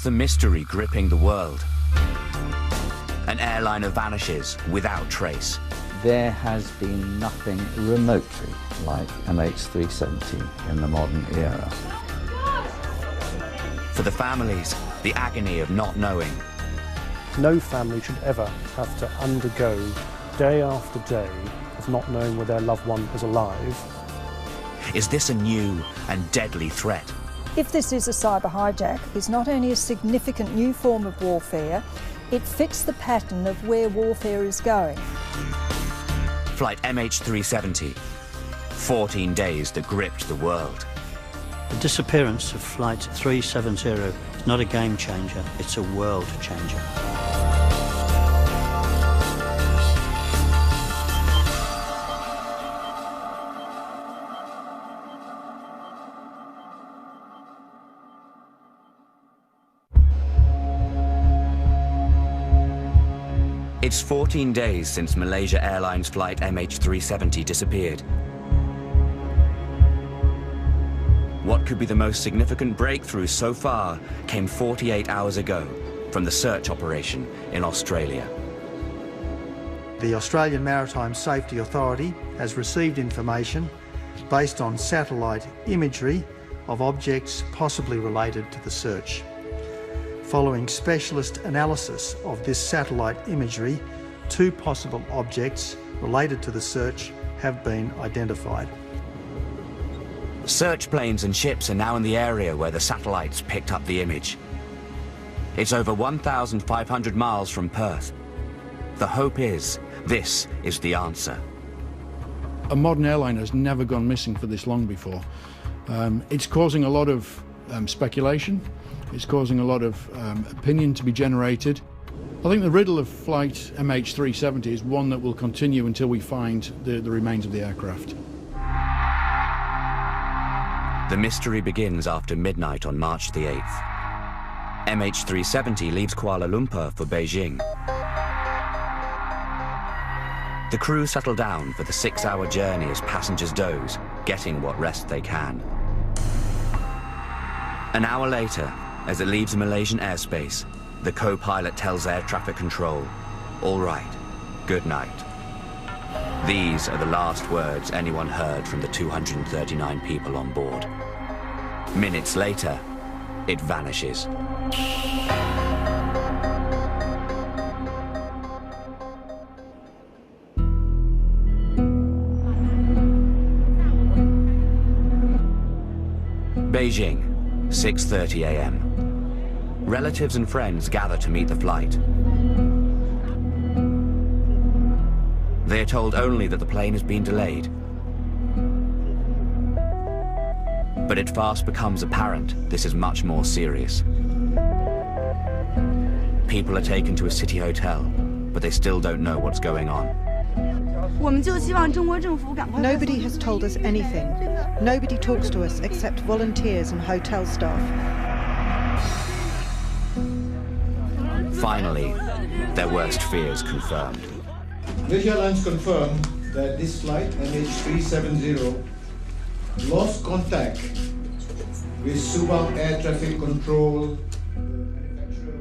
the mystery gripping the world? An airliner vanishes without trace. There has been nothing remotely like MH370 in the modern era. For the families, the agony of not knowing. No family should ever have to undergo day after day of not knowing where their loved one is alive. Is this a new and deadly threat? If this is a cyber hijack, it's not only a significant new form of warfare, it fits the pattern of where warfare is going. Flight MH370, 14 days that gripped the world. The disappearance of Flight 370 is not a game changer, it's a world changer. It's 14 days since Malaysia Airlines Flight MH370 disappeared. What could be the most significant breakthrough so far came 48 hours ago from the search operation in Australia. The Australian Maritime Safety Authority has received information based on satellite imagery of objects possibly related to the search. Following specialist analysis of this satellite imagery, 2 possible objects related to the search have been identified. Search planes and ships are now in the area where the satellites picked up the image. It's over 1,500 miles from Perth. The hope is this is the answer. A modern airliner has never gone missing for this long before. It's causing a lot of speculation. It's causing a lot of opinion to be generated. I think the riddle of flight MH370 is one that will continue until we find the remains of the aircraft. The mystery begins after midnight on March the 8th. MH370 leaves Kuala Lumpur for Beijing. The crew settle down for the 6-hour journey as passengers doze, getting what rest they can. An hour later, as it leaves Malaysian airspace, the co-pilot tells air traffic control, "All right, good night." These are the last words anyone heard from the 239 people on board. Minutes later, it vanishes. Beijing, 6:30 a.m. Relatives and friends gather to meet the flight. They are told only that the plane has been delayed. But it fast becomes apparent this is much more serious. People are taken to a city hotel, but they still don't know what's going on. Nobody has told us anything. Nobody talks to us except volunteers and hotel staff. Finally, their worst fears confirmed. Malaysian Airlines confirmed that this flight, MH370, lost contact with Subang Air Traffic Control.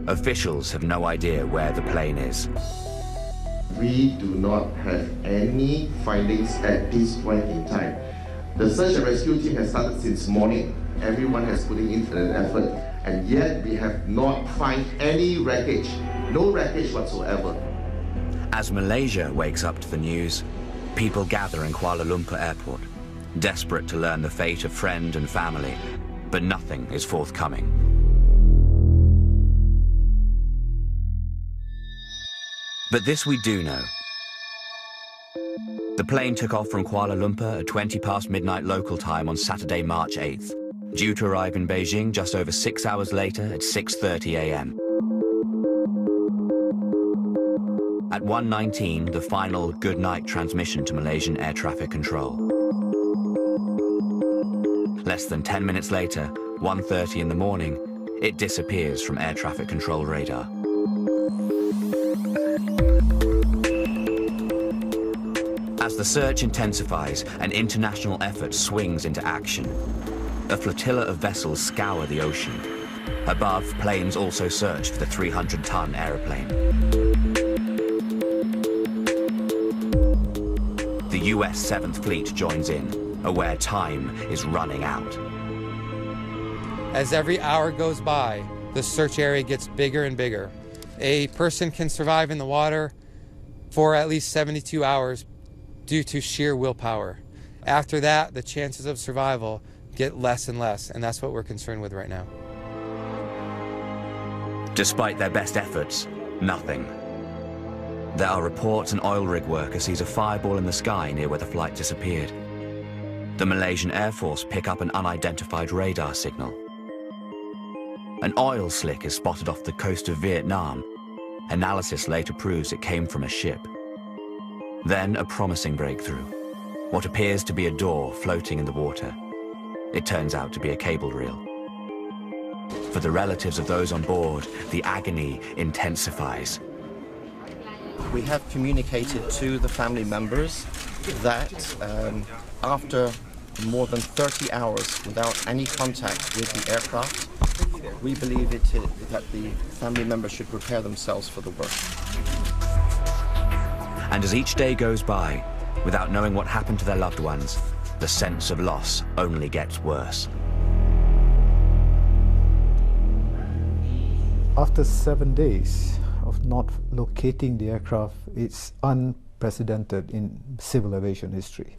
Officials have no idea where the plane is. We do not have any findings at this point in time. The search and rescue team has started since morning. Everyone has put in an effort, and yet we have not found any wreckage, no wreckage whatsoever. As Malaysia wakes up to the news, people gather in Kuala Lumpur airport, desperate to learn the fate of friend and family, but nothing is forthcoming. But this we do know. The plane took off from Kuala Lumpur at 20 past midnight local time on Saturday, March 8th, due to arrive in Beijing just over 6 hours later at 6:30 a.m. At 1:19, the final good night transmission to Malaysian Air Traffic Control. Less than 10 minutes later, 1:30 in the morning, it disappears from air traffic control radar. As the search intensifies and international effort swings into action, a flotilla of vessels scour the ocean. Above, planes also searched for the 300-ton aeroplane. The US 7th Fleet joins in, aware time is running out. As every hour goes by, the search area gets bigger and bigger. A person can survive in the water for at least 72 hours due to sheer willpower. After that, the chances of survival get less and less, and that's what we're concerned with right now. Despite their best efforts, nothing. There are reports an oil rig worker sees a fireball in the sky near where the flight disappeared. The Malaysian Air Force pick up an unidentified radar signal. An oil slick is spotted off the coast of Vietnam. Analysis later proves it came from a ship. Then a promising breakthrough. What appears to be a door floating in the water. It turns out to be a cable reel. For the relatives of those on board, the agony intensifies. We have communicated to the family members that after more than 30 hours without any contact with the aircraft, we believe that the family members should prepare themselves for the work. And as each day goes by, without knowing what happened to their loved ones, the sense of loss only gets worse. After 7 days of not locating the aircraft, it's unprecedented in civil aviation history.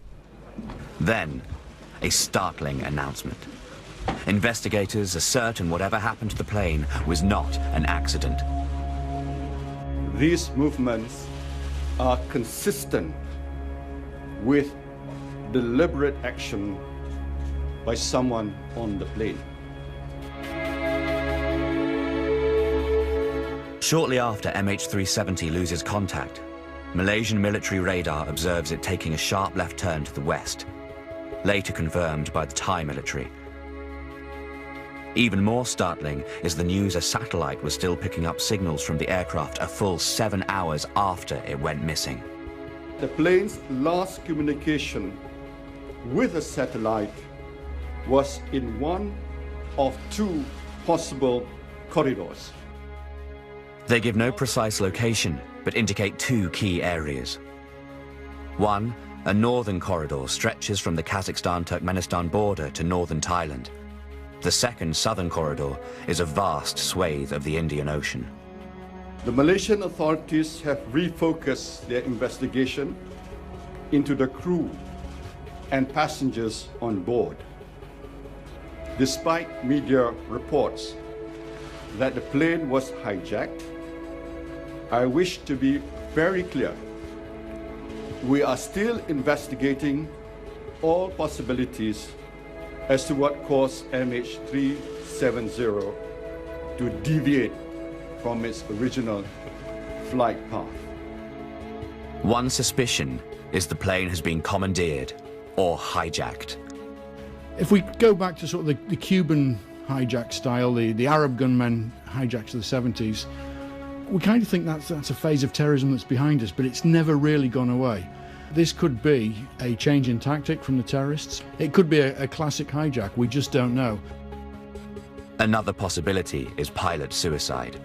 Then, a startling announcement. Investigators are certain whatever happened to the plane was not an accident. These movements are consistent with deliberate action by someone on the plane. Shortly after MH370 loses contact, Malaysian military radar observes it taking a sharp left turn to the west, later confirmed by the Thai military. Even more startling is the news a satellite was still picking up signals from the aircraft a full 7 hours after it went missing. The plane's last communication with a satellite was in one of two possible corridors. They give no precise location, but indicate two key areas. One, a northern corridor stretches from the Kazakhstan-Turkmenistan border to northern Thailand. The second southern corridor is a vast swathe of the Indian Ocean. The Malaysian authorities have refocused their investigation into the crew and passengers on board. Despite media reports that the plane was hijacked, I wish to be very clear. We are still investigating all possibilities as to what caused MH370 to deviate from its original flight path. One suspicion is the plane has been commandeered or hijacked. If we go back to sort of the Cuban hijack style, the Arab gunmen hijacks of the 70s, we kind of think that's a phase of terrorism that's behind us, but it's never really gone away. This could be a change in tactic from the terrorists. It could be a classic hijack, we just don't know. Another possibility is pilot suicide.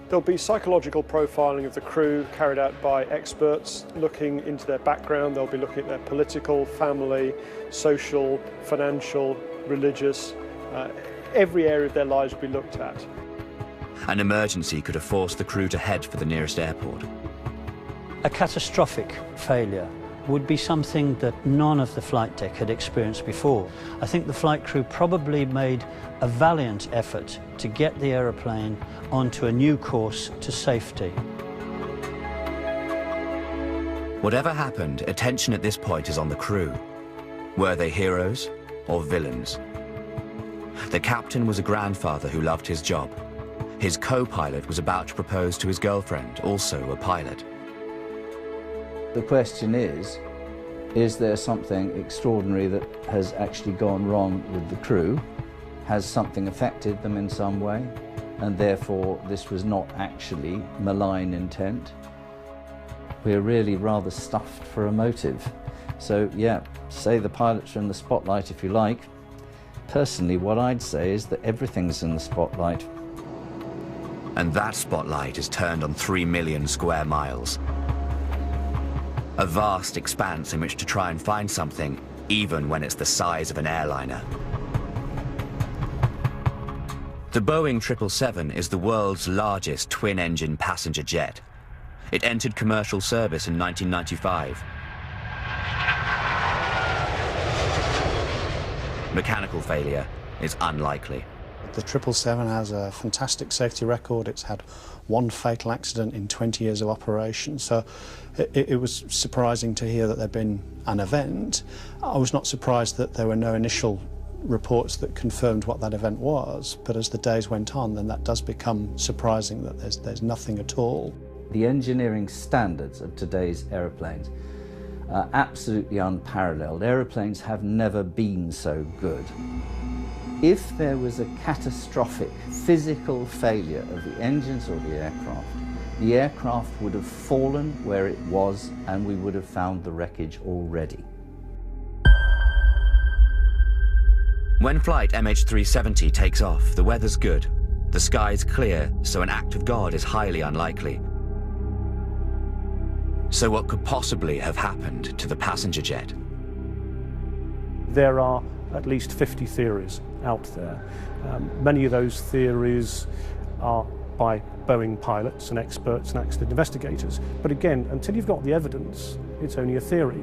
There'll be psychological profiling of the crew carried out by experts looking into their background. They'll be looking at their political, family, social, financial, religious, every area of their lives will be looked at. An emergency could have forced the crew to head for the nearest airport. A catastrophic failure would be something that none of the flight deck had experienced before. I think the flight crew probably made a valiant effort to get the aeroplane onto a new course to safety. Whatever happened, attention at this point is on the crew. Were they heroes or villains? The captain was a grandfather who loved his job. His co-pilot was about to propose to his girlfriend, also a pilot. The question is there something extraordinary that has actually gone wrong with the crew? Has something affected them in some way? And therefore this was not actually malign intent? We're really rather stuffed for a motive. So yeah, say the pilots are in the spotlight if you like. Personally, what I'd say is that everything's in the spotlight. And that spotlight is turned on 3 million square miles. A vast expanse in which to try and find something, even when it's the size of an airliner. The Boeing 777 is the world's largest twin-engine passenger jet. It entered commercial service in 1995. Mechanical failure is unlikely. The 777 has a fantastic safety record. It's had one fatal accident in 20 years of operation, so it was surprising to hear that there'd been an event. I was not surprised that there were no initial reports that confirmed what that event was, but as the days went on, then that does become surprising that there's nothing at all. The engineering standards of today's aeroplanes are absolutely unparalleled. Aeroplanes have never been so good. If there was a catastrophic physical failure of the engines or the aircraft would have fallen where it was and we would have found the wreckage already. When flight MH370 takes off, the weather's good. The sky's clear, so an act of God is highly unlikely. So what could possibly have happened to the passenger jet? There are at least 50 theories out there. Many of those theories are by Boeing pilots and experts and accident investigators. But again, until you've got the evidence, it's only a theory.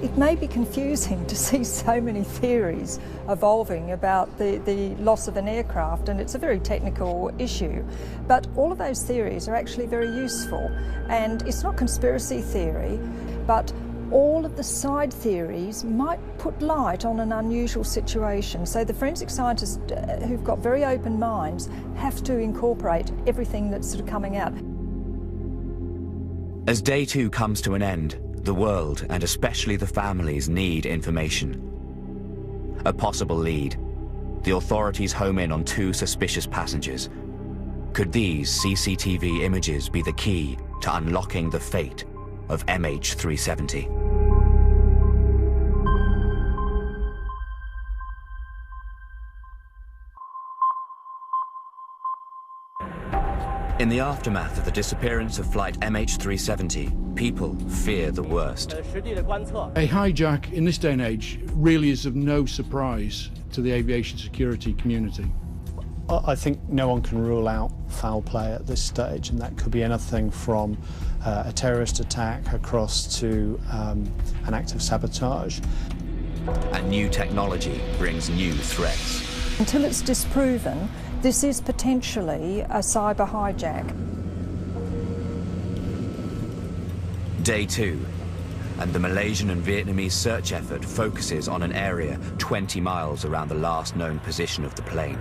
It may be confusing to see so many theories evolving about the loss of an aircraft, and it's a very technical issue. But all of those theories are actually very useful. And it's not conspiracy theory, but all of the side theories might put light on an unusual situation. So the forensic scientists who've got very open minds have to incorporate everything that's sort of coming out. As day 2 comes to an end, the world, and especially the families, need information. A possible lead. The authorities home in on 2 suspicious passengers. Could these CCTV images be the key to unlocking the fate of MH370? In the aftermath of the disappearance of flight MH370, people fear the worst. A hijack in this day and age really is of no surprise to the aviation security community. I think no one can rule out foul play at this stage, and that could be anything from a terrorist attack across to an act of sabotage. And new technology brings new threats. Until it's disproven, this is potentially a cyber hijack. Day 2, and the Malaysian and Vietnamese search effort focuses on an area 20 miles around the last known position of the plane.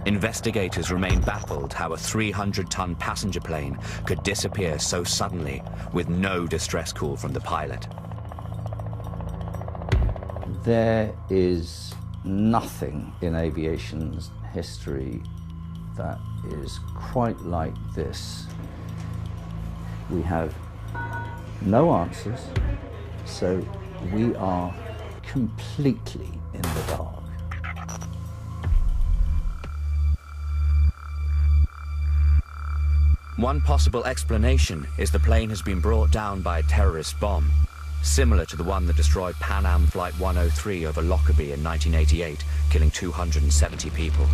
Investigators remain baffled how a 300-ton passenger plane could disappear so suddenly with no distress call from the pilot. There is nothing in aviation's history that is quite like this. We have no answers, so we are completely in the dark. One possible explanation is the plane has been brought down by a terrorist bomb, similar to the one that destroyed Pan Am Flight 103 over Lockerbie in 1988, killing 270 people.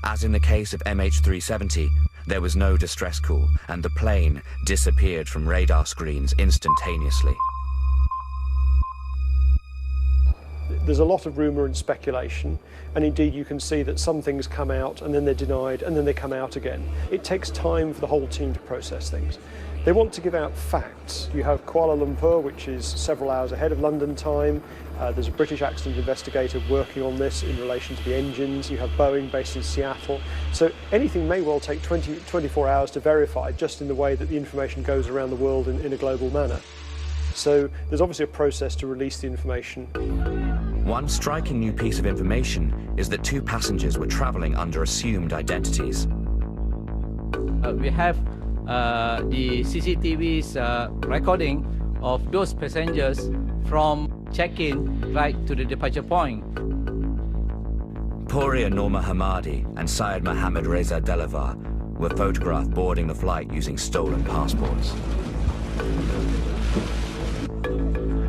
As in the case of MH370, there was no distress call, and the plane disappeared from radar screens instantaneously. There's a lot of rumour and speculation, and indeed you can see that some things come out and then they're denied and then they come out again. It takes time for the whole team to process things. They want to give out facts. You have Kuala Lumpur, which is several hours ahead of London time. There's a British accident investigator working on this in relation to the engines. You have Boeing based in Seattle. So anything may well take 24 hours to verify, just in the way that the information goes around the world in a global manner. So there's obviously a process to release the information. One striking new piece of information is that 2 passengers were traveling under assumed identities. We have the CCTV's recording of those passengers from check-in right to the departure point. Pouria Norma Hamadi and Syed Mohammed Reza Delavar were photographed boarding the flight using stolen passports.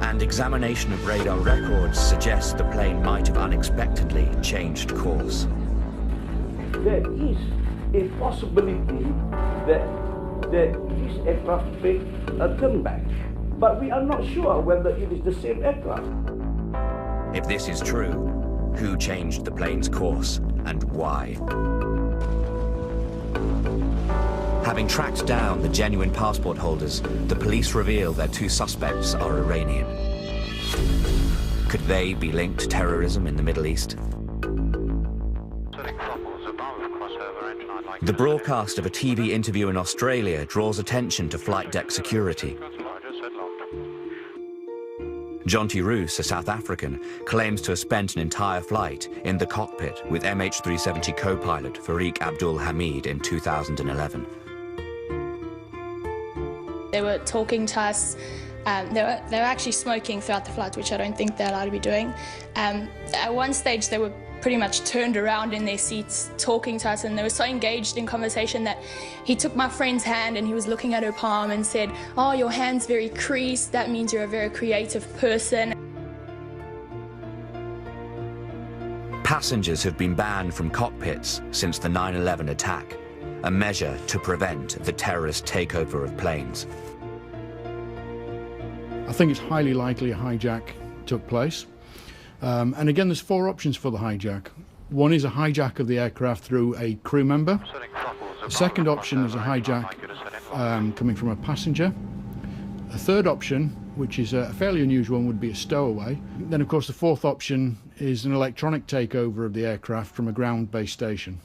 And examination of radar records suggests the plane might have unexpectedly changed course. There is a possibility that this aircraft made a turn back, but we are not sure whether it is the same aircraft. If this is true, who changed the plane's course and why? Having tracked down the genuine passport holders, the police reveal their 2 suspects are Iranian. Could they be linked to terrorism in the Middle East? The broadcast of a TV interview in Australia draws attention to flight deck security. Jonty Roos, a South African, claims to have spent an entire flight in the cockpit with MH370 co-pilot Fareeq Abdul Hamid in 2011. They were talking to us. They were actually smoking throughout the flight, which I don't think they're allowed to be doing. At one stage, they were pretty much turned around in their seats talking to us, and they were so engaged in conversation that he took my friend's hand and he was looking at her palm and said, "Oh, your hand's very creased, that means you're a very creative person." Passengers have been banned from cockpits since the 9/11 attack, a measure to prevent the terrorist takeover of planes. I think it's highly likely a hijack took place. And again, there's 4 options for the hijack. One is a hijack of the aircraft through a crew member. The second option is a hijack coming from a passenger. A third option, which is a fairly unusual one, would be a stowaway. Then, of course, the 4th option is an electronic takeover of the aircraft from a ground-based station.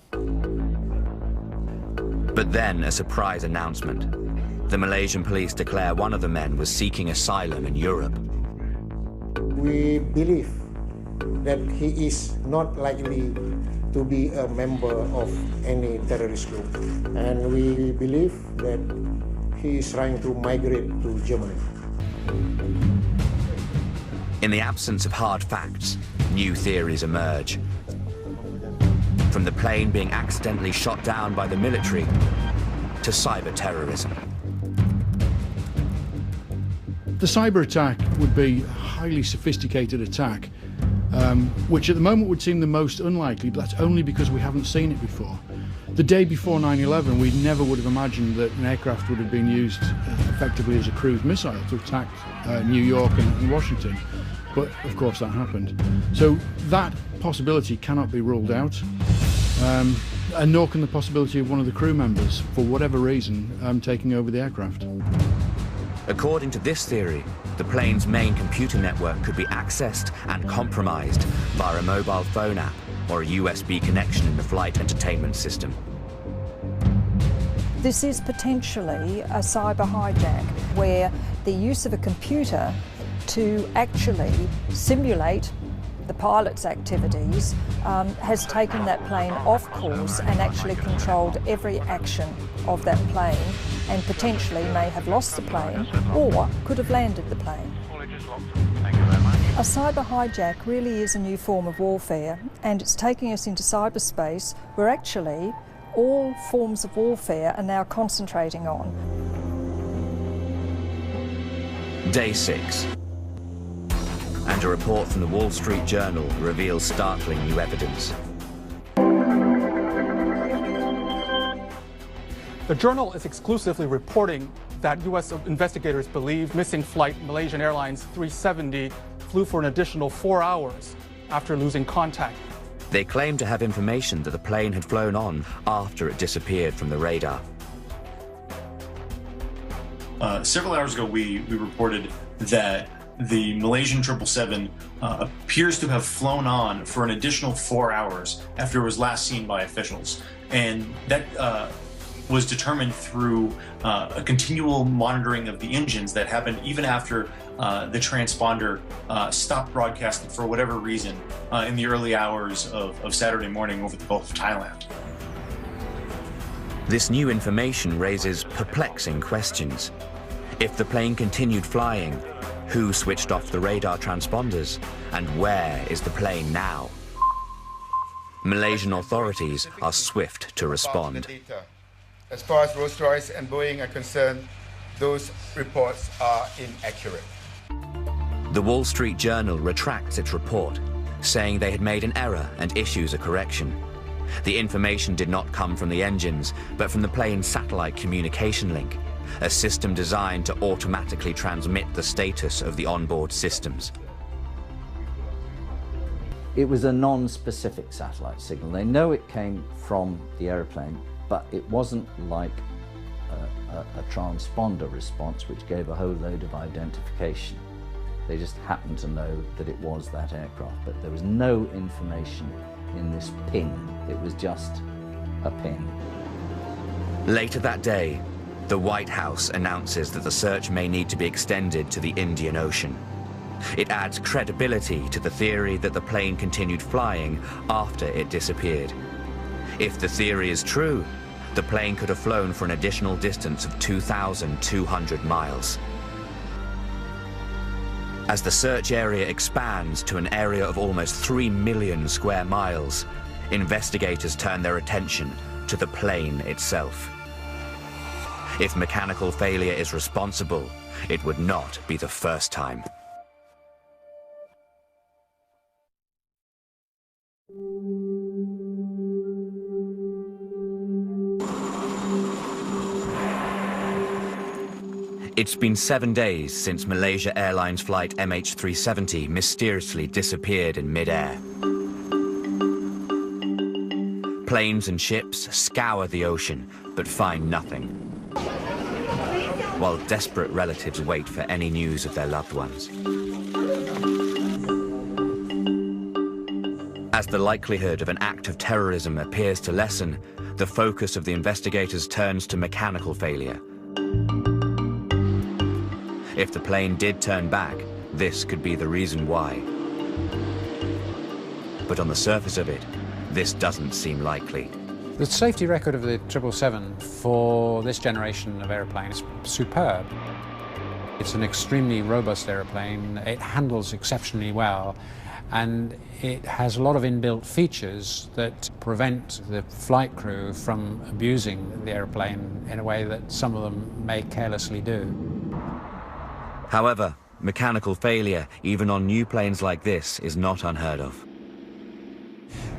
But then a surprise announcement. The Malaysian police declare one of the men was seeking asylum in Europe. We believe that he is not likely to be a member of any terrorist group, and we believe that he is trying to migrate to Germany. In the absence of hard facts, new theories emerge. From the plane being accidentally shot down by the military to cyber terrorism. The cyber attack would be a highly sophisticated attack, which at the moment would seem the most unlikely, but that's only because we haven't seen it before. The day before 9/11, we never would have imagined that an aircraft would have been used effectively as a cruise missile to attack New York and Washington. But of course that happened. So that possibility cannot be ruled out, and nor can the possibility of one of the crew members, for whatever reason, taking over the aircraft. According to this theory, the plane's main computer network could be accessed and compromised via a mobile phone app or a USB connection in the flight entertainment system. This is potentially a cyber hijack where the use of a computer to actually simulate the pilot's activities has taken that plane off course and actually controlled every action of that plane, and potentially may have lost the plane or could have landed the plane. A cyber hijack really is a new form of warfare, and it's taking us into cyberspace where actually all forms of warfare are now concentrating on. Day 6. And a report from the Wall Street Journal reveals startling new evidence. The Journal is exclusively reporting that U.S. investigators believe missing flight Malaysian Airlines 370 flew for an additional 4 hours after losing contact. They claim to have information that the plane had flown on after it disappeared from the radar. Several hours ago, we reported that the Malaysian 777 appears to have flown on for an additional 4 hours after it was last seen by officials. And that was determined through a continual monitoring of the engines that happened even after the transponder stopped broadcasting for whatever reason in the early hours of Saturday morning over the Gulf of Thailand. This new information raises perplexing questions. If the plane continued flying, who switched off the radar transponders? And where is the plane now? Malaysian authorities are swift to respond. As far as Rolls-Royce and Boeing are concerned, those reports are inaccurate. The Wall Street Journal retracts its report, saying they had made an error and issues a correction. The information did not come from the engines, but from the plane's satellite communication link, a system designed to automatically transmit the status of the onboard systems. It was a non-specific satellite signal. They know it came from the aeroplane, but it wasn't like a transponder response which gave a whole load of identification. They just happened to know that it was that aircraft, but there was no information in this ping. It was just a ping. Later that day, the White House announces that the search may need to be extended to the Indian Ocean. It adds credibility to the theory that the plane continued flying after it disappeared. If the theory is true, the plane could have flown for an additional distance of 2,200 miles. As the search area expands to an area of almost 3 million square miles, investigators turn their attention to the plane itself. If mechanical failure is responsible, it would not be the first time. It's been 7 days since Malaysia Airlines Flight MH370 mysteriously disappeared in mid-air. Planes and ships scour the ocean, but find nothing, while desperate relatives wait for any news of their loved ones. As the likelihood of an act of terrorism appears to lessen, the focus of the investigators turns to mechanical failure. If the plane did turn back, this could be the reason why. But on the surface of it, this doesn't seem likely. The safety record of the 777 for this generation of aeroplane is superb. It's an extremely robust aeroplane. It handles exceptionally well, and it has a lot of inbuilt features that prevent the flight crew from abusing the airplane in a way that some of them may carelessly do. However, mechanical failure, even on new planes like this, is not unheard of.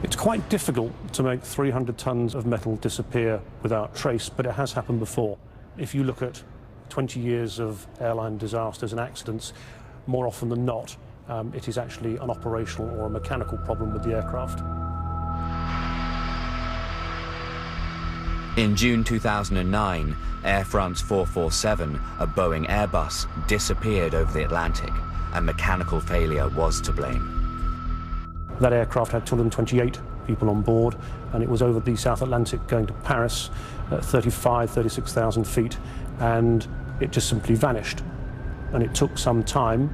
It's quite difficult to make 300 tons of metal disappear without trace, but it has happened before. If you look at 20 years of airline disasters and accidents, more often than not, it is actually an operational or a mechanical problem with the aircraft. In June 2009, Air France 447, a Boeing Airbus, disappeared over the Atlantic, and mechanical failure was to blame. That aircraft had 228 people on board, and it was over the South Atlantic going to Paris at 36,000 feet, and it just simply vanished. And it took some time,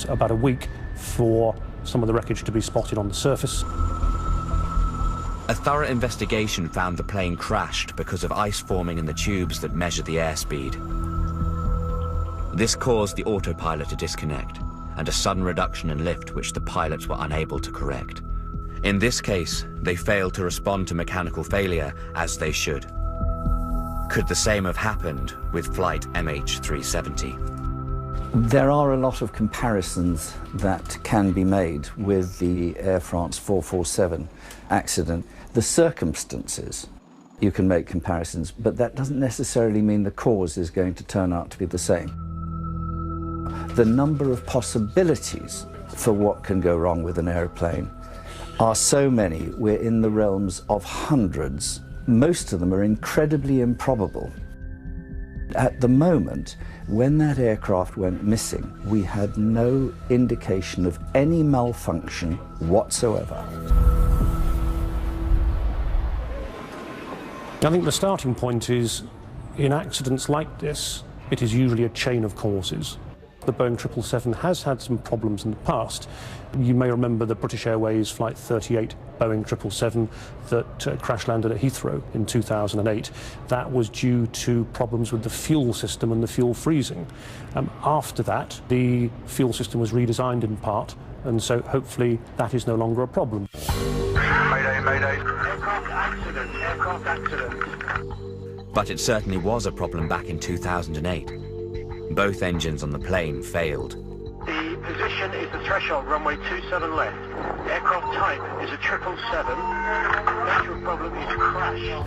about a week, for some of the wreckage to be spotted on the surface. A thorough investigation found the plane crashed because of ice forming in the tubes that measure the airspeed. This caused the autopilot to disconnect, and a sudden reduction in lift which the pilots were unable to correct. In this case, they failed to respond to mechanical failure as they should. Could the same have happened with flight MH370? There are a lot of comparisons that can be made with the Air France 447 accident. The circumstances, you can make comparisons, but that doesn't necessarily mean the cause is going to turn out to be the same. The number of possibilities for what can go wrong with an aeroplane are so many, we're in the realms of hundreds. Most of them are incredibly improbable. At the moment, when that aircraft went missing, we had no indication of any malfunction whatsoever. I think the starting point is, in accidents like this, it is usually a chain of causes. The Boeing 777 has had some problems in the past. You may remember the British Airways Flight 38 Boeing 777 that crash landed at Heathrow in 2008. That was due to problems with the fuel system and the fuel freezing. After that, the fuel system was redesigned in part, and so hopefully that is no longer a problem. Mayday, mayday. Aircraft accident, aircraft accident. But it certainly was a problem back in 2008. Both engines on the plane failed. The position is the threshold, runway 27 left. Aircraft type is a 777. Nature of problem is crash.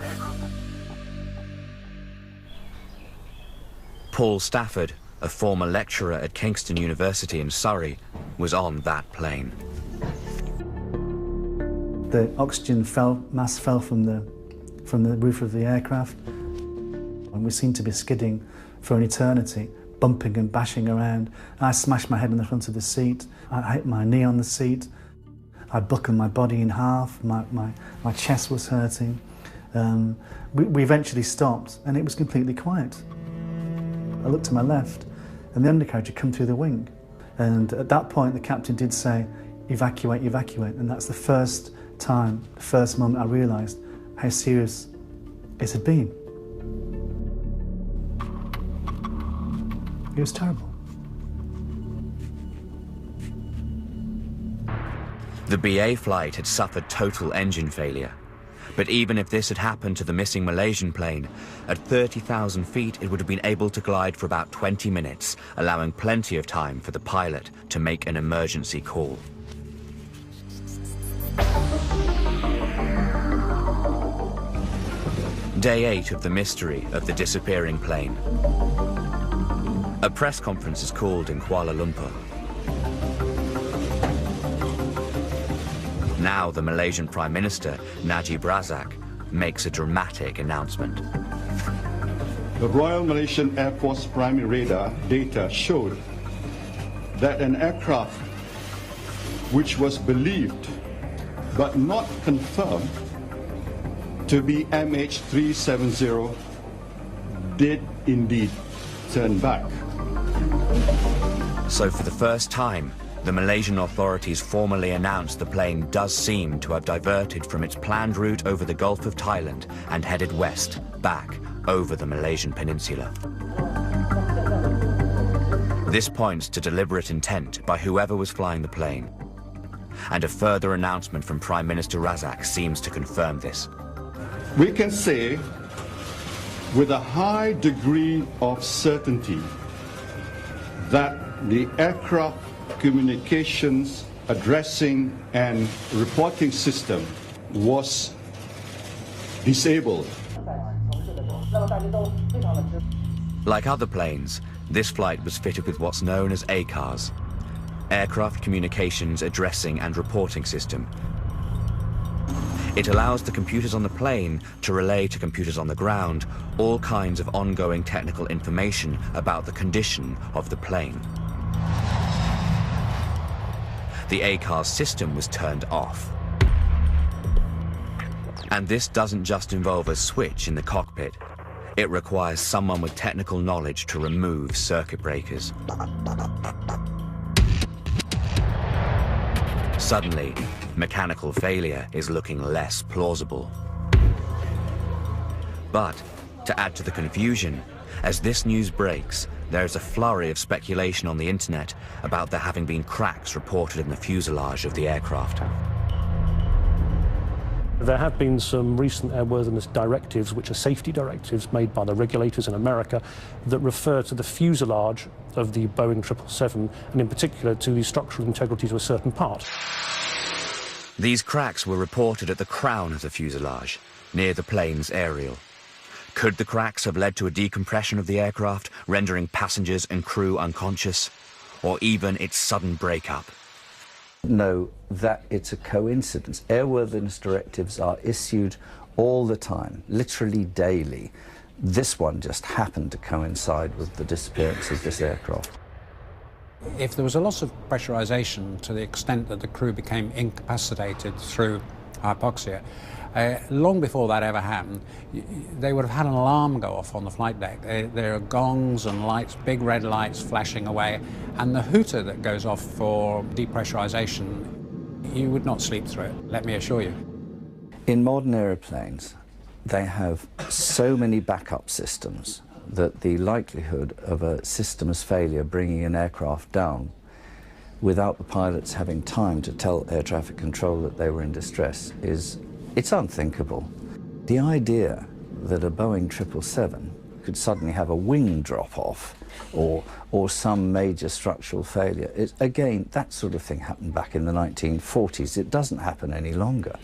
Paul Stafford, a former lecturer at Kingston University in Surrey, was on that plane. The oxygen mass fell from the roof of the aircraft, and we seemed to be skidding for an eternity, bumping and bashing around. I smashed my head in the front of the seat. I hit my knee on the seat. I buckled my body in half. My chest was hurting. We eventually stopped, and it was completely quiet. I looked to my left, and the undercarriage had come through the wing. And at that point, the captain did say, "Evacuate, evacuate." And that's the first time, the first moment I realised how serious it had been. It was terrible. The BA flight had suffered total engine failure. But even if this had happened to the missing Malaysian plane, at 30,000 feet it would have been able to glide for about 20 minutes, allowing plenty of time for the pilot to make an emergency call. Day 8 of the mystery of the disappearing plane. A press conference is called in Kuala Lumpur. Now the Malaysian Prime Minister, Najib Razak, makes a dramatic announcement. The Royal Malaysian Air Force primary radar data showed that an aircraft which was believed but not confirmed to be MH370 did indeed turn back. So for the first time, the Malaysian authorities formally announced the plane does seem to have diverted from its planned route over the Gulf of Thailand and headed west, back over the Malaysian peninsula. This points to deliberate intent by whoever was flying the plane. And a further announcement from Prime Minister Razak seems to confirm this. We can say with a high degree of certainty that the aircraft communications, addressing and reporting system was disabled. Like other planes, this flight was fitted with what's known as ACARS, Aircraft Communications Addressing and Reporting System. It allows the computers on the plane to relay to computers on the ground all kinds of ongoing technical information about the condition of the plane. The ACARS system was turned off. And this doesn't just involve a switch in the cockpit. It requires someone with technical knowledge to remove circuit breakers. Suddenly, mechanical failure is looking less plausible. But, to add to the confusion, as this news breaks, there's a flurry of speculation on the internet about there having been cracks reported in the fuselage of the aircraft. There have been some recent airworthiness directives, which are safety directives made by the regulators in America, that refer to the fuselage of the Boeing 777, and in particular to the structural integrity to a certain part. These cracks were reported at the crown of the fuselage, near the plane's aerial. Could the cracks have led to a decompression of the aircraft, rendering passengers and crew unconscious, or even its sudden breakup? Know that it's a coincidence. Airworthiness directives are issued all the time, literally daily. This one just happened to coincide with the disappearance of this aircraft. If there was a loss of pressurization to the extent that the crew became incapacitated through hypoxia, Long before that ever happened, they would have had an alarm go off on the flight deck. There are gongs and lights, big red lights flashing away, and the hooter that goes off for depressurization, you would not sleep through it, let me assure you. In modern aeroplanes, they have so many backup systems that the likelihood of a system's failure bringing an aircraft down without the pilots having time to tell air traffic control that they were in distress it's unthinkable. The idea that a Boeing 777 could suddenly have a wing drop off or some major structural failure, again, that sort of thing happened back in the 1940s. It doesn't happen any longer.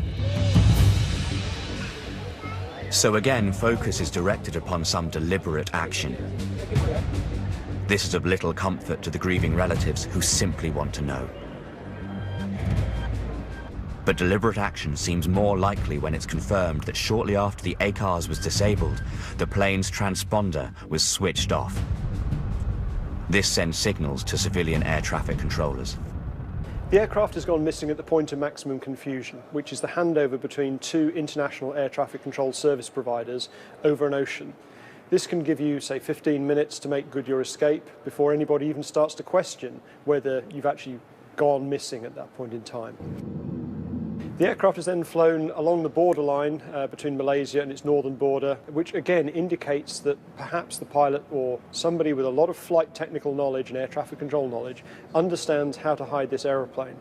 So again, focus is directed upon some deliberate action. This is of little comfort to the grieving relatives who simply want to know. But deliberate action seems more likely when it's confirmed that shortly after the ACARS was disabled, the plane's transponder was switched off. This sends signals to civilian air traffic controllers. The aircraft has gone missing at the point of maximum confusion, which is the handover between two international air traffic control service providers over an ocean. This can give you, say, 15 minutes to make good your escape before anybody even starts to question whether you've actually gone missing at that point in time. The aircraft is then flown along the borderline between Malaysia and its northern border, which again indicates that perhaps the pilot or somebody with a lot of flight technical knowledge and air traffic control knowledge understands how to hide this aeroplane.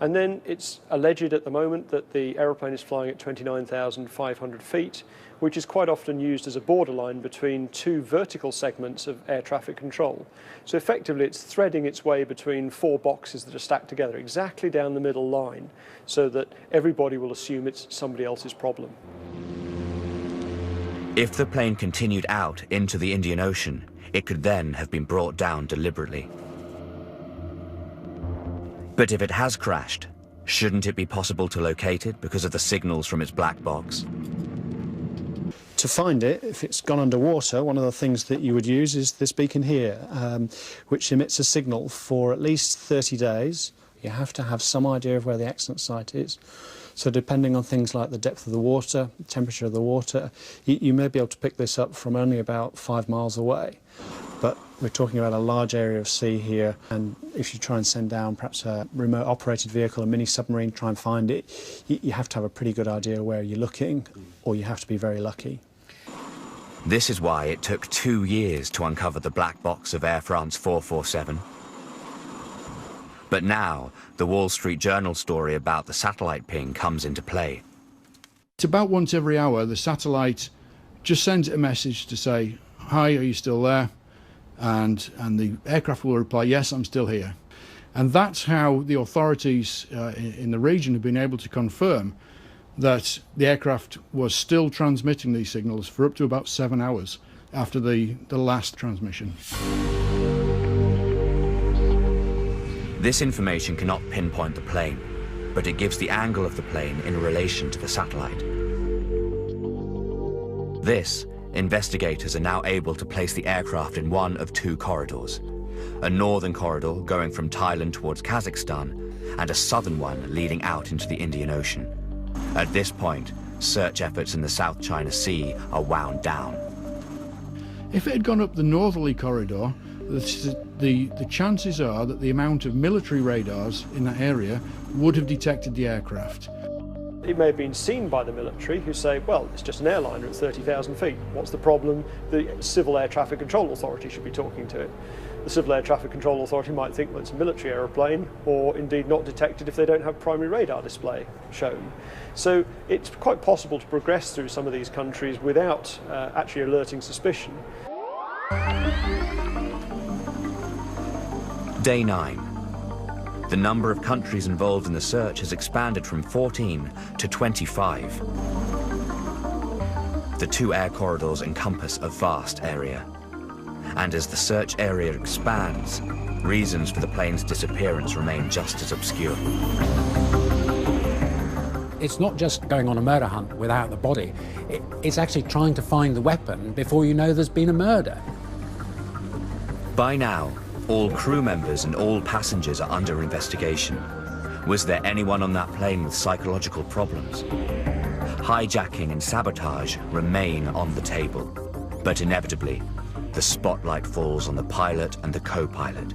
And then it's alleged at the moment that the aeroplane is flying at 29,500 feet, which is quite often used as a borderline between two vertical segments of air traffic control. So effectively it's threading its way between four boxes that are stacked together exactly down the middle line, so that everybody will assume it's somebody else's problem. If the plane continued out into the Indian Ocean, it could then have been brought down deliberately. But if it has crashed, shouldn't it be possible to locate it because of the signals from its black box? To find it, if it's gone underwater, one of the things that you would use is this beacon here, which emits a signal for at least 30 days. You have to have some idea of where the accident site is. So depending on things like the depth of the water, the temperature of the water, you may be able to pick this up from only about 5 miles away. But we're talking about a large area of sea here, and if you try and send down perhaps a remote operated vehicle, a mini submarine, try and find it, you have to have a pretty good idea where you're looking, or you have to be very lucky. This is why it took 2 years to uncover the black box of Air France 447. But now, the Wall Street Journal story about the satellite ping comes into play. It's about once every hour the satellite just sends a message to say, "Hi, are you still there?" And the aircraft will reply, "Yes, I'm still here." And that's how the authorities in the region have been able to confirm that the aircraft was still transmitting these signals for up to about 7 hours after the last transmission. This information cannot pinpoint the plane, but it gives the angle of the plane in relation to the satellite. This, investigators are now able to place the aircraft in one of two corridors. A northern corridor going from Thailand towards Kazakhstan, and a southern one leading out into the Indian Ocean. At this point, search efforts in the South China Sea are wound down. If it had gone up the northerly corridor, the chances are that the amount of military radars in that area would have detected the aircraft. It may have been seen by the military, who say, well, it's just an airliner at 30,000 feet. What's the problem? The Civil Air Traffic Control Authority should be talking to it. The Civil Air Traffic Control Authority might think, well, it's a military aeroplane, or indeed not detected if they don't have primary radar display shown. So it's quite possible to progress through some of these countries without actually alerting suspicion. Day 9. The number of countries involved in the search has expanded from 14 to 25. The two air corridors encompass a vast area. And as the search area expands, reasons for the plane's disappearance remain just as obscure. It's not just going on a murder hunt without the body. It's actually trying to find the weapon before you know there's been a murder. By now, all crew members and all passengers are under investigation. Was there anyone on that plane with psychological problems? hijacking and sabotage remain on the table. But inevitably, the spotlight falls on the pilot and the co-pilot.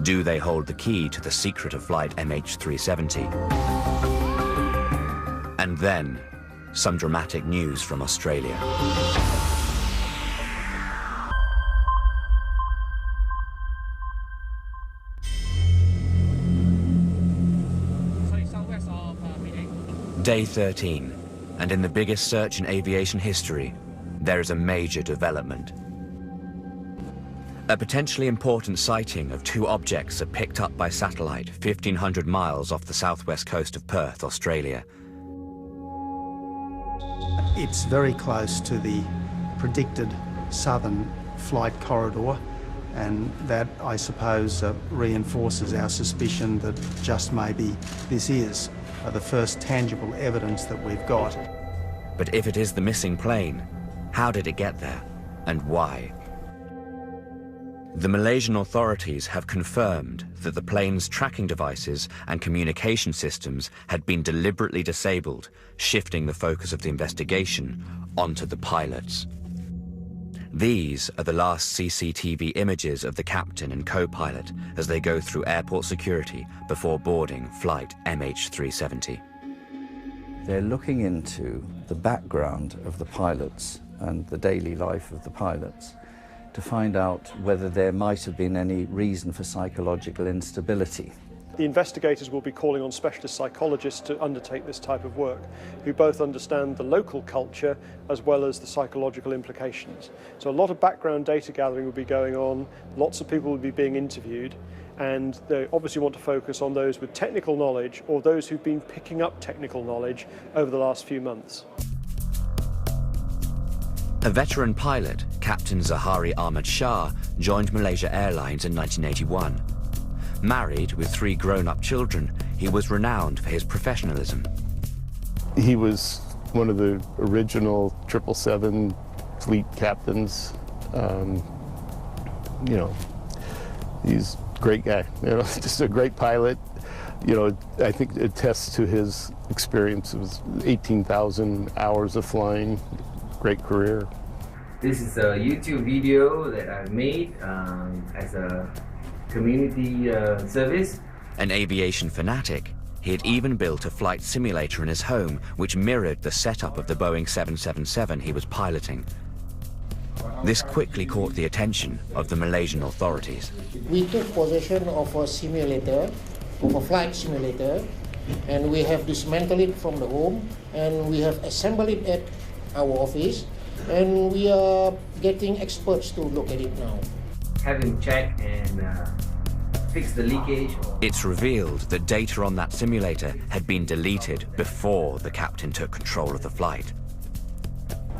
Do they hold the key to the secret of flight MH370? And then, some dramatic news from Australia. Day 13, and in the biggest search in aviation history, there is a major development. A potentially important sighting of two objects are picked up by satellite 1,500 miles off the southwest coast of Perth, Australia. It's very close to the predicted southern flight corridor, and that, I suppose, reinforces our suspicion that just maybe this is the first tangible evidence that we've got. But if it is the missing plane, how did it get there, and why? The Malaysian authorities have confirmed that the plane's tracking devices and communication systems had been deliberately disabled, shifting the focus of the investigation onto the pilots. These are the last CCTV images of the captain and co-pilot as they go through airport security before boarding flight MH370. They're looking into the background of the pilots and the daily life of the pilots to find out whether there might have been any reason for psychological instability. The investigators will be calling on specialist psychologists to undertake this type of work, who both understand the local culture as well as the psychological implications. So a lot of background data gathering will be going on, lots of people will be being interviewed, and they obviously want to focus on those with technical knowledge or those who've been picking up technical knowledge over the last few months. A veteran pilot, Captain Zahari Ahmad Shah, joined Malaysia Airlines in 1981. Married with 3 grown-up children, he was renowned for his professionalism. He was one of the original 777 fleet captains. You know, he's a great guy, you know, just a great pilot. You know, I think it attests to his experience. It was 18,000 hours of flying, great career. This is a YouTube video that I made as a community service. An aviation fanatic, he had even built a flight simulator in his home which mirrored the setup of the Boeing 777 he was piloting. This quickly caught the attention of the Malaysian authorities. We took possession of a simulator, of a flight simulator, and we have dismantled it from the home, and we have assembled it at our office, and we are getting experts to look at it now. Have him check and fix the leakage. It's revealed that data on that simulator had been deleted before the captain took control of the flight.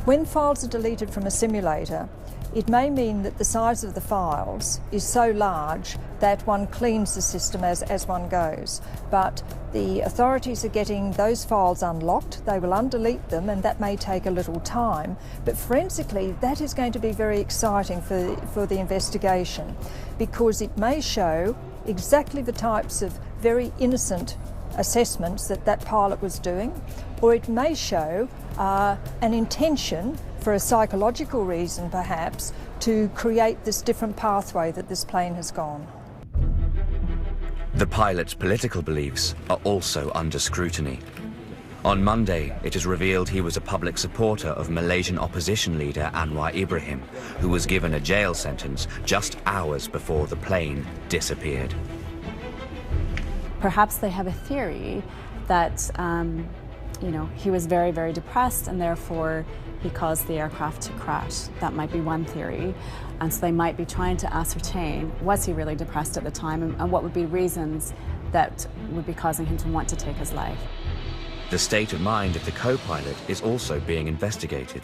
When files are deleted from a simulator, it may mean that the size of the files is so large that one cleans the system as one goes. But the authorities are getting those files unlocked, they will undelete them, and that may take a little time. But forensically, that is going to be very exciting for the investigation, because it may show exactly the types of very innocent assessments that pilot was doing, or it may show an intention, for a psychological reason perhaps, to create this different pathway that this plane has gone. The pilot's political beliefs are also under scrutiny. On Monday, it is revealed he was a public supporter of Malaysian opposition leader Anwar Ibrahim, who was given a jail sentence just hours before the plane disappeared. Perhaps they have a theory that you know, he was very, very depressed and therefore he caused the aircraft to crash. That might be one theory. And so they might be trying to ascertain, was he really depressed at the time, and what would be reasons that would be causing him to want to take his life. The state of mind of the co-pilot is also being investigated.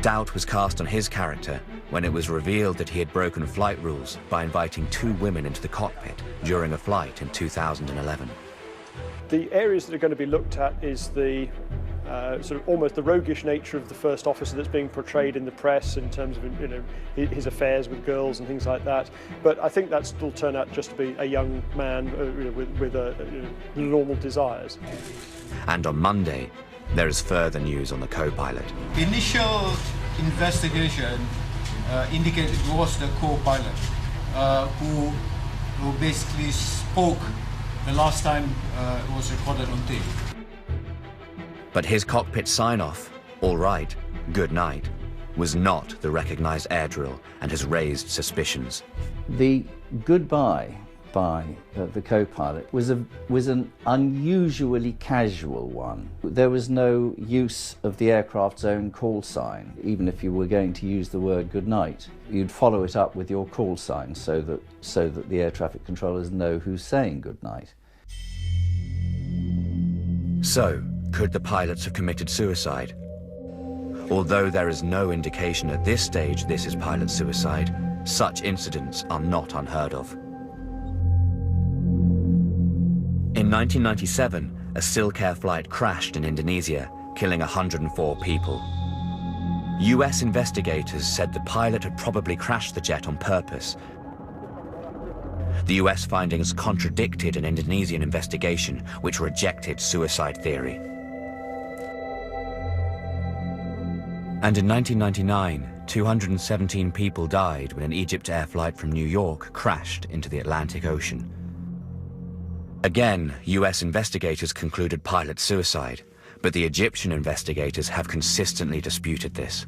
Doubt was cast on his character when it was revealed that he had broken flight rules by inviting 2 women into the cockpit during a flight in 2011. The areas that are going to be looked at is the sort of almost the roguish nature of the first officer that's being portrayed in the press in terms of, you know, his affairs with girls and things like that. But I think that will turn out just to be a young man you know, with normal desires. And on Monday, there is further news on the co-pilot. Initial investigation indicated it was the co-pilot who basically spoke the last time it was recorded on tape. But his cockpit sign-off, "All right, good night," was not the recognized air drill and has raised suspicions. The goodbye by the co-pilot was an unusually casual one. There was no use of the aircraft's own call sign. Even if you were going to use the word good night, you'd follow it up with your call sign so that the air traffic controllers know who's saying good night. So, could the pilots have committed suicide? Although there is no indication at this stage this is pilot suicide, such incidents are not unheard of. In 1997, a Silk Air flight crashed in Indonesia, killing 104 people. US investigators said the pilot had probably crashed the jet on purpose. The US findings contradicted an Indonesian investigation which rejected suicide theory. And in 1999, 217 people died when an Egypt Air flight from New York crashed into the Atlantic Ocean. Again, US investigators concluded pilot suicide, but the Egyptian investigators have consistently disputed this.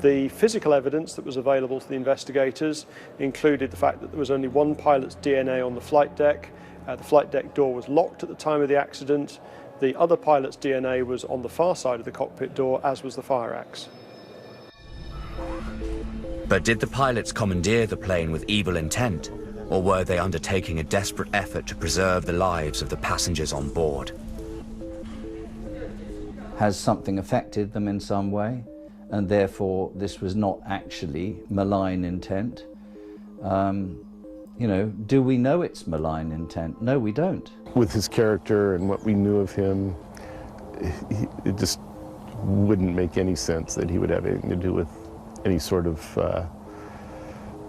The physical evidence that was available to the investigators included the fact that there was only one pilot's DNA on the flight deck. The flight deck door was locked at the time of the accident. The other pilot's DNA was on the far side of the cockpit door, as was the fire axe. But did the pilots commandeer the plane with evil intent, or were they undertaking a desperate effort to preserve the lives of the passengers on board? Has something affected them in some way, and therefore this was not actually malign intent? You know, do we know it's malign intent? No, we don't. With his character and what we knew of him, it just wouldn't make any sense that he would have anything to do with any sort of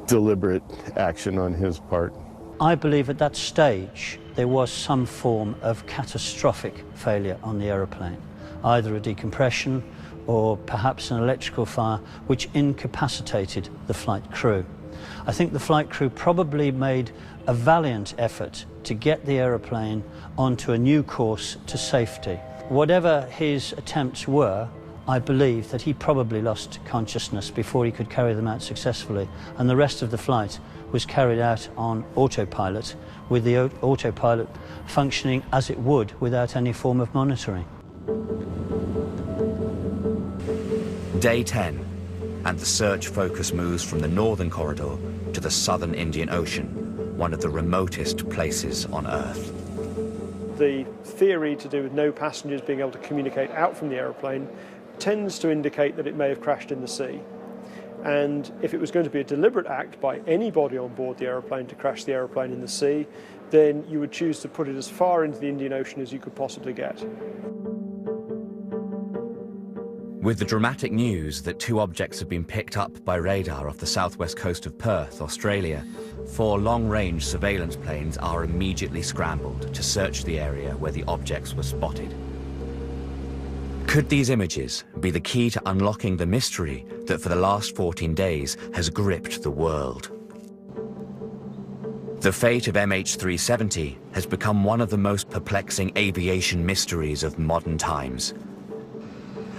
deliberate action on his part. I believe at that stage there was some form of catastrophic failure on the aeroplane, either a decompression or perhaps an electrical fire which incapacitated the flight crew. I think the flight crew probably made a valiant effort to get the aeroplane onto a new course to safety. Whatever his attempts were, I believe that he probably lost consciousness before he could carry them out successfully, and the rest of the flight was carried out on autopilot, with the autopilot functioning as it would without any form of monitoring. Day 10, and the search focus moves from the northern corridor to the southern Indian Ocean, one of the remotest places on Earth. The theory to do with no passengers being able to communicate out from the aeroplane tends to indicate that it may have crashed in the sea. And if it was going to be a deliberate act by anybody on board the aeroplane to crash the aeroplane in the sea, then you would choose to put it as far into the Indian Ocean as you could possibly get. With the dramatic news that 2 objects have been picked up by radar off the southwest coast of Perth, Australia, 4 long-range surveillance planes are immediately scrambled to search the area where the objects were spotted. Could these images be the key to unlocking the mystery that for the last 14 days has gripped the world? The fate of MH370 has become one of the most perplexing aviation mysteries of modern times.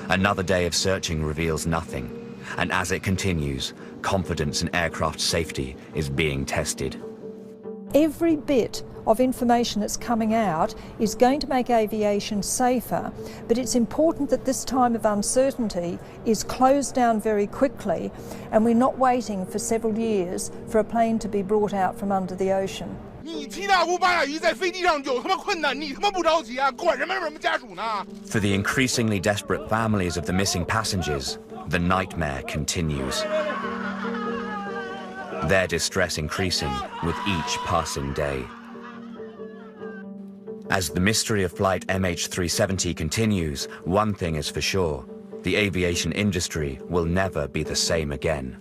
Another day of searching reveals nothing, and as it continues, confidence in aircraft safety is being tested. Every bit of information that's coming out is going to make aviation safer, but it's important that this time of uncertainty is closed down very quickly, and we're not waiting for several years for a plane to be brought out from under the ocean. For the increasingly desperate families of the missing passengers, the nightmare continues. Their distress increasing with each passing day. As the mystery of flight MH370 continues, one thing is for sure: the aviation industry will never be the same again.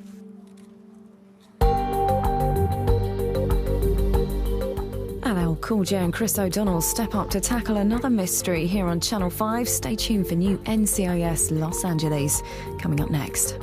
LL Cool J and Chris O'Donnell step up to tackle another mystery here on Channel 5. Stay tuned for new NCIS Los Angeles coming up next.